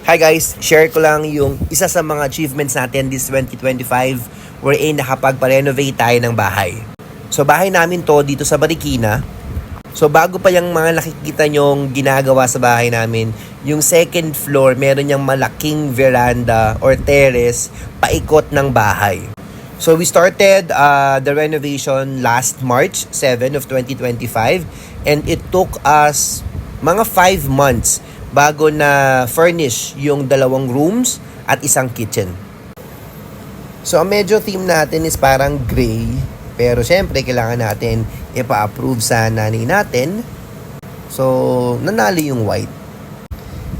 Hi guys, share ko lang yung isa sa mga achievements natin this 2025 wherein nakapagpa-renovate tayo ng bahay. So bahay namin to dito sa Marikina. So bago pa yung mga nakikita nyong ginagawa sa bahay namin, yung second floor meron niyang malaking veranda or terrace paikot ng bahay. So we started the renovation last March 7 of 2025 and it took us mga 5 months bago na furnish yung 2 rooms at isang kitchen. So ang medyo theme natin is parang gray, pero syempre kailangan natin ipa-approve sa nanay natin. So nanalo yung white.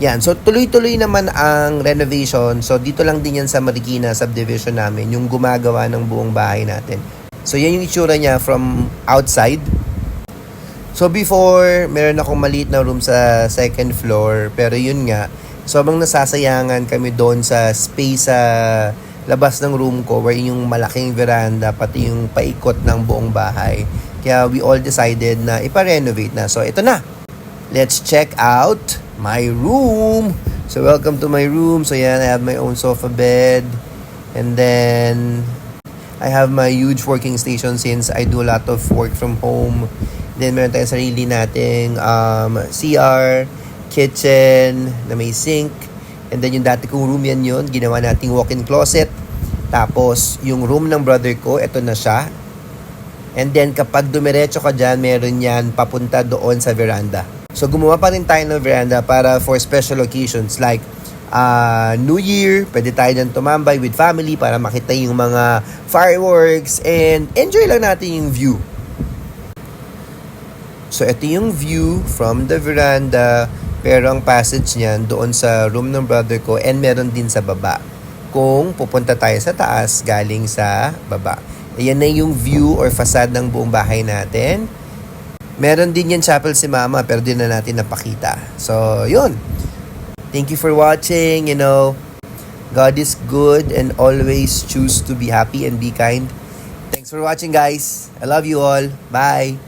Yan, so tuloy-tuloy naman ang renovation. So dito lang din yan sa Marikina subdivision namin, yung gumagawa ng buong bahay natin. So yan yung itsura niya from outside. So before, meron akong maliit na room sa second floor, pero yun nga, sobrang nasasayangan kami doon sa space sa labas ng room ko, where yung malaking veranda, pati yung paikot ng buong bahay. Kaya we all decided na ipa-renovate na. So ito na, let's check out my room. So welcome to my room. So yan, I have my own sofa bed, and then I have my huge working station since I do a lot of work from home. Then meron tayong sarili nating CR, kitchen, na may sink. And then yung dati kong room yan yun, ginawa nating walk-in closet. Tapos yung room ng brother ko, eto na siya. And then kapag dumiretso ka dyan, meron yan papunta doon sa veranda. So gumawa pa rin tayo ng veranda para for special occasions like New Year, pwede tayo dyan tumambay with family para makita yung mga fireworks and enjoy lang natin yung view. So, ito yung view from the veranda, pero ang passage niyan doon sa room ng brother ko and meron din sa baba. Kung pupunta tayo sa taas, galing sa baba. Ayan na yung view or facade ng buong bahay natin. Meron din yan chapel si mama, pero din na natin napakita. So, yun. Thank you for watching. God is good and always choose to be happy and be kind. Thanks for watching, guys. I love you all. Bye.